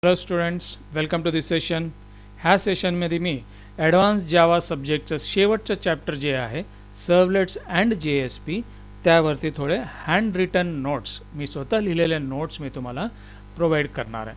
Hello students, welcome to this session. ह्या सेशनमध्ये मी advance जावा सब्जेक्टचं शेवटचं चॅप्टर जे आहे सर्वलेट्स अँड JSP त्यावरती थोडे हँड रिटन नोट्स मी स्वतः लिहिलेले नोट्स मी तुम्हाला प्रोव्हाइड करणार आहे.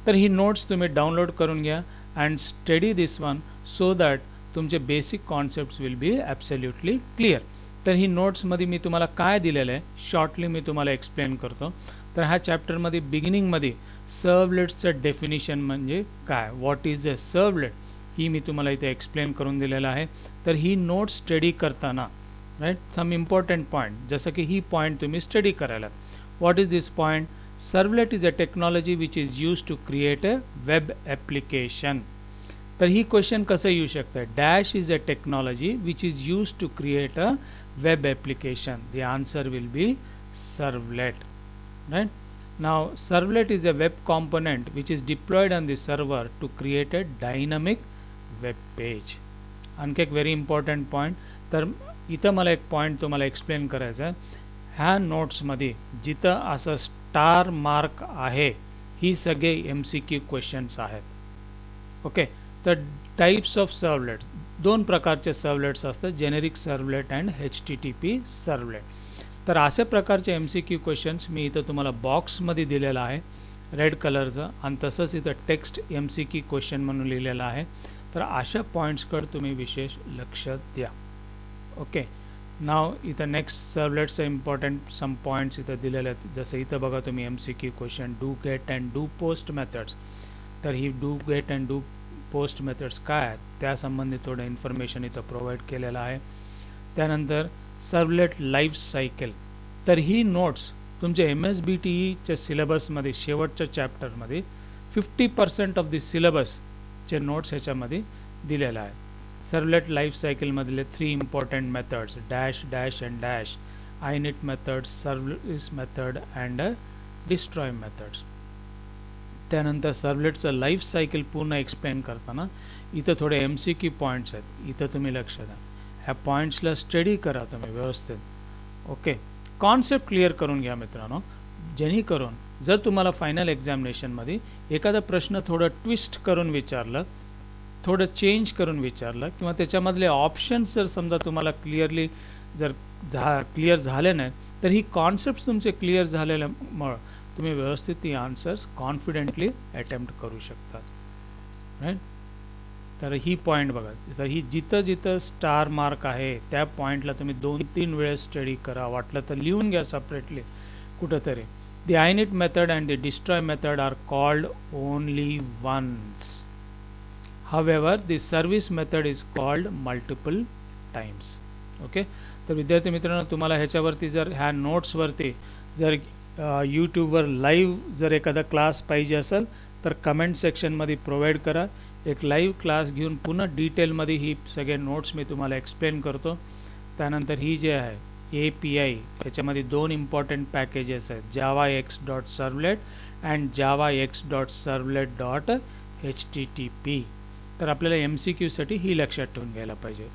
तर ही नोट्स तुम्ही डाउनलोड करून घ्या and study this one so that तुमचे basic concepts will be absolutely clear. तर ही नोट्समध्ये मी तुम्हाला काय दिलेलं आहे शॉर्टली मी तुम्हाला एक्सप्लेन करतो. तर ह्या चॅप्टरमध्ये बिगिनिंगमध्ये सर्वलेट्सचं डेफिनिशन म्हणजे काय, व्हॉट इज अ सर्वलेट ही मी तुम्हाला इथे एक्सप्लेन करून दिलेलं आहे. तर ही नोट स्टडी करताना राईट सम इम्पॉर्टंट पॉईंट जसं की ही पॉईंट तुम्ही स्टडी करायला. What is this point? Servlet is a technology which is use to create a web application. तर ही क्वेश्चन कसं येऊ शकतं? Dash is a technology which is use to create a web application. The answer will be servlet, right? Now servlet is a web component which is deployed on the server to create a dynamic web page. आणखी एक very important point. तर इथं मला एक point तुम्हाला explain करायचं आहे. ह्या नोट्समध्ये जिथं असं स्टार मार्क आहे ही सगळे MCQ क्वेश्चन्स आहेत. ओके, तर टाईप्स ऑफ सर्वलेट्स दोन प्रकारचे सर्वलेट्स असतात, generic servlet and HTTP servlet. तर अशा प्रकारचे MCQ क्वेश्चन्स मी इथं तुम्हाला बॉक्समध्ये दिलेला आहे रेड कलरचं, आणि तसंच इथं टेक्स्ट MCQ क्वेश्चन म्हणून लिहिलेलं आहे. तर अशा पॉईंट्सकडे तुम्ही विशेष लक्ष द्या. ओके, नाव इथं नेक्स्ट सर्वलेटचं इम्पॉर्टंट सम पॉईंट्स इथं दिलेले आहेत. जसं इथं बघा तुम्ही MCQ question do get and do post methods. तर ही do get and do post methods काय आहेत त्यासंबंधी थोडं इन्फॉर्मेशन इथं प्रोव्हाइड केलेलं आहे. त्यानंतर सर्वलेट लाईफ सायकल. तर ही नोट्स तुमच्या MSBTEच्या सिलेबसमध्ये शेवटच्या चॅप्टरमध्ये 50% ऑफ द सिलेबसचे नोट्स ह्याच्यामध्ये दिलेलं आहे. सर्वलेट लाईफ सायकलमधले 3 important methods dash dash and dash, init methods, service method and destroy methods. त्यानंतर सर्वलेटचं लाईफ सायकल पूर्ण एक्सप्लेन करताना इथं थोडे MCQ पॉईंट्स आहेत, इथं तुम्ही लक्ष द्या. ह्या पॉईंट्सला स्टडी करा तुम्ही व्यवस्थित. ओके, कॉन्सेप्ट क्लिअर करून घ्या मित्रांनो, जेणेकरून जर तुम्हाला फायनल एक्झामिनेशनमध्ये एखादा प्रश्न थोडं ट्विस्ट करून विचारलं, थोडं चेंज करून विचारलं, किंवा त्याच्यामधले ऑप्शन्स जर समजा तुम्हाला क्लिअरली जर क्लिअर झाले नाही, तर ही कॉन्सेप्ट तुमचे क्लिअर झालेल्यामुळं तुम्ही व्यवस्थित ती आन्सर्स कॉन्फिडेंटली अटेम्प्ट करू शकता. राईट, तर ही पॉईंट बघा. तर ही जिथं जिथं स्टार मार्क आहे त्या पॉईंटला तुम्ही 2-3 वेळेस स्टडी करा, वाटलं तर लिहून घ्या सेपरेटली कुठंतरी. The init method and the destroy method are called only once. However the service method is called multiple times. Okay, तर विद्यार्थी मित्रांनो, तुम्हाला ह्याच्यावरती जर ह्या नोट्सवरती जर यूट्यूबवर लाईव्ह जर एखादा क्लास पाहिजे असेल तर कमेंट सेक्शनमध्ये प्रोव्हाइड करा. एक लाईव्ह क्लास घेऊन पुन्हा डिटेलमध्ये ही सगळे नोट्स मी तुम्हाला एक्सप्लेन करतो. त्यानंतर ही जे आहे API ह्याच्यामध्ये 2 इम्पॉर्टंट पॅकेजेस आहेत, javax.servlet अँड javax.servlet.http. तर आपल्याला MCQसाठी ही लक्षात ठेवून घ्यायला पाहिजे.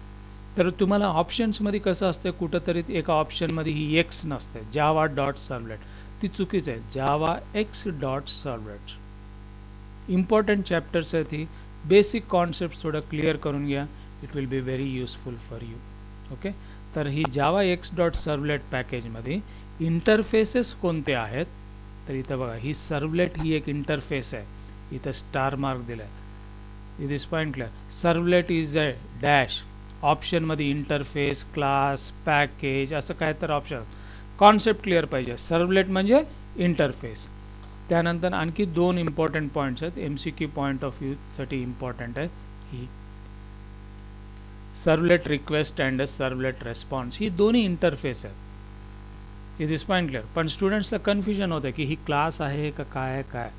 तर तुम्हाला ऑप्शन्समध्ये कसं असतं, कुठंतरी एका ऑप्शनमध्ये ही X नसते, java.servlet, ती चुकीचं आहे, javax.servlet. इम्पॉर्टंट चॅप्टर्स आहेत, ही बेसिक कॉन्सेप्ट थोडं क्लिअर करून घ्या, it will be very useful for you. Okay, तर ही javax.servlet पॅकेजमध्ये इंटरफेसेस कोणते आहेत, तर इथं बघा ही सर्वलेट ही एक इंटरफेस आहे, इथं स्टार मार्क दिला आहे. दिस पॉईंटला सर्वलेट इज अ डॅश, ऑप्शनमध्ये इंटरफेस, क्लास, पॅकेज असं काय तर ऑप्शन. कॉन्सेप्ट क्लिअर पाहिजे, सर्वलेट म्हणजे इंटरफेस. त्यानंतर आणखी 2 इम्पॉर्टंट पॉईंट्स आहेत MCQ पॉईंट ऑफ व्ह्यूसाठी इम्पॉर्टंट आहेत. ही servlet request and servlet response, ही दोन्ही इंटरफेस आहेत. This point clear. पण स्टुडंट्सला कन्फ्युजन होतं की ही क्लास आहे का काय काय.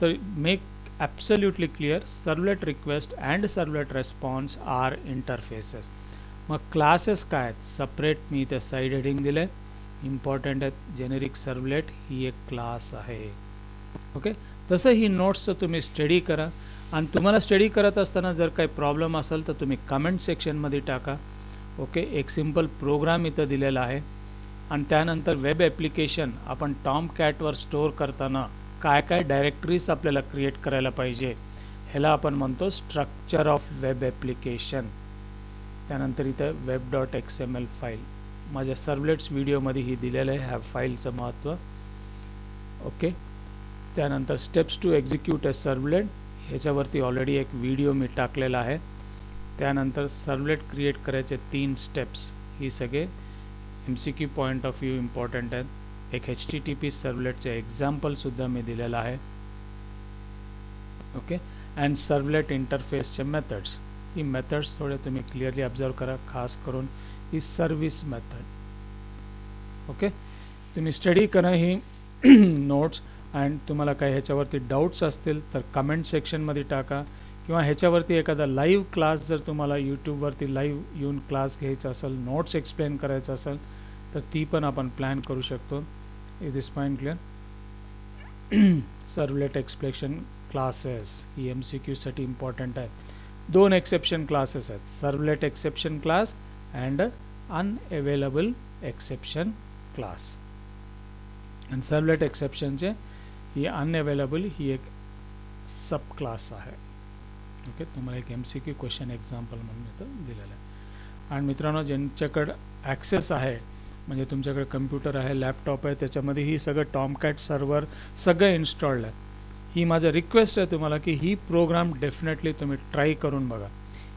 तर make absolutely clear, servlet request and servlet response are interfaces. मग क्लासेस काय आहेत सपरेट मी इथे साईड हेडिंग दिलं आहे, इम्पॉर्टंट आहेत. जेनेरिक सर्वलेट ही एक क्लास आहे. ओके, तसं ही नोट्सचं तुम्ही स्टडी करा, आणि तुम्हाला स्टडी करत असताना जर काही प्रॉब्लेम असेल तर तुम्ही कमेंट सेक्शनमध्ये टाका. ओके, एक सिम्पल प्रोग्राम इथं दिलेला आहे, आणि त्यानंतर वेब ॲप्लिकेशन आपण टॉम कॅटवर स्टोअर करताना काय काय डायरेक्टरीज आपल्याला क्रिएट करायला पाहिजे, ह्याला आपण म्हणतो स्ट्रक्चर ऑफ वेब ॲप्लिकेशन. त्यानंतर इथं web.xml फाईल माझ्या सर्वलेट्स व्हिडिओमध्ये ही दिलेलं आहे ह्या फाईलचं महत्त्व. ओके. त्यानंतर steps to execute a servlet, ह्याच्यावरती ऑलरेडी एक व्हिडिओ मी टाकलेला आहे. त्यानंतर सर्वलेट क्रिएट करायचे 3 स्टेप्स, ही सगळे MCQ point of view important आहेत. एक HTTP सर्वलेटचे एक्झाम्पलसुद्धा मी दिलेलं आहे. ओके. अँड सर्वलेट इंटरफेसचे मेथड्स, ही मेथड्स थोडे तुम्ही क्लिअरली ऑब्झर्व करा, खास करून ही सर्व्हिस मेथड. ओके. तुम्ही स्टडी करा ही नोट्स, अँड तुम्हाला काही ह्याच्यावरती डाऊट्स असतील तर कमेंट सेक्शनमध्ये टाका, किंवा ह्याच्यावरती एखादा लाईव्ह क्लास जर तुम्हाला यूट्यूबवरती लाईव्ह येऊन क्लास घ्यायचा असेल, नोट्स एक्सप्लेन करायचं असेल तर ती पण आपण प्लॅन करू शकतो. Is this point clear? Servlet explanation classes he MCQ साठी इम्पॉर्टंट आहे. 2 एक्सेप्शन क्लासेस आहेत, servlet exception class and unavailable exception class. आणि सर्वलेट एक्सेप्शनचे ही अनअवेलेबल ही एक सब क्लास आहे. ओके. तुम्हाला एक MCQ क्वेश्चन एक्झाम्पल म्हणून इथं दिलेलं आहे. आणि मित्रांनो, ज्यांच्याकडं ॲक्सेस आहे, म्हणजे तुमच्याकडे कम्प्युटर आहे, लॅपटॉप आहे, त्याच्यामध्ये ही सगळं टॉमकॅट सर्व्हर सगळं इन्स्टॉल्ड आहे, ही माझं रिक्वेस्ट आहे तुम्हाला की ही प्रोग्राम डेफिनेटली तुम्ही ट्राय करून बघा.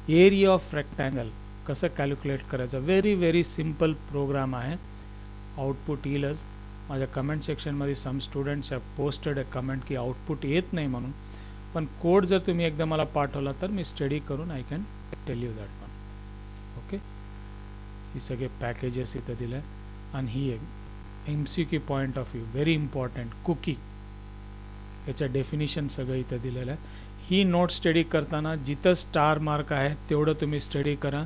एरिया ऑफ रेक्टँगल कसं कॅल्क्युलेट करायचं, व्हेरी सिम्पल प्रोग्राम आहे. आउटपुट येईलच. माझ्या कमेंट सेक्शनमध्ये some students have posted a comment की आउटपुट येत नाही म्हणून, पण कोड जर तुम्ही एकदा मला पाठवला तर मी स्टडी करून I can tell you that one. Okay. ही सगळे पॅकेजेस इथं दिलं आहे. आणि ही एक MCQ point of view very important, cookie, याचं डेफिनिशन सगळं इथं दिलेलं आहे. ही नोट स्टडी करताना जिथं स्टार मार्क आहे तेवढं तुम्ही स्टडी करा,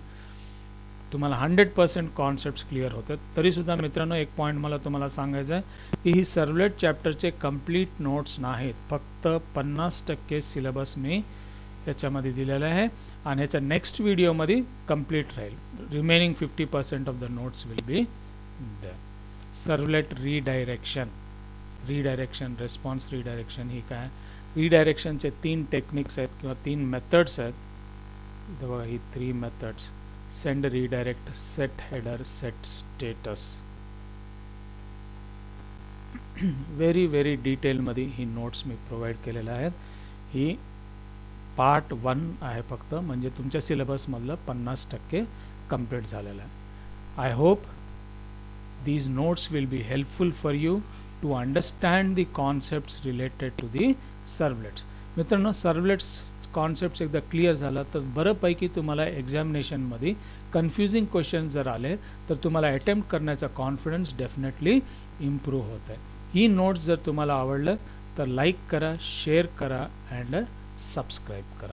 तुम्हाला 100% कॉन्सेप्ट्स क्लिअर होतात. तरीसुद्धा मित्रांनो, एक पॉईंट मला तुम्हाला सांगायचं आहे की ही सर्वलेट चॅप्टरचे कंप्लीट नोट्स नाहीत, फक्त 50% सिलेबस मी याच्यामध्ये दिलेलं आहे, आणि याच्या नेक्स्ट व्हिडिओमध्ये कंप्लीट राहील. Remaining 50% of the notes will be there. Servlet redirection, response redirection ही काय, रिडायरेक्शनचे 3 टेक्निक्स आहेत किंवा 3 मेथड्स आहेत. इथं बघा ही 3 methods, send, redirect, set header, set status. Very डिटेलमध्ये ही नोट्स मी प्रोव्हाइड केलेल्या आहेत. ही पार्ट 1 आहे फक्त, म्हणजे तुमच्या सिलेबसमधलं 50% कंप्लीट झालेलं आहे. I hope these notes will be helpful for you to understand the concepts related to the servlets. मित्रांनो, सर्वलेट्स कॉन्सेप्ट्स एकदा क्लिअर झाला तर बऱ्यापैकी तुम्हाला एक्झामिनेशनमध्ये कन्फ्युजिंग क्वेश्चन जर आले तर तुम्हाला अटेम्प्ट करण्याचा कॉन्फिडन्स डेफिनेटली इम्प्रूव्ह होत आहे. ही नोट्स जर तुम्हाला आवडलं तर लाईक करा, शेअर करा अँड सबस्क्राईब करा.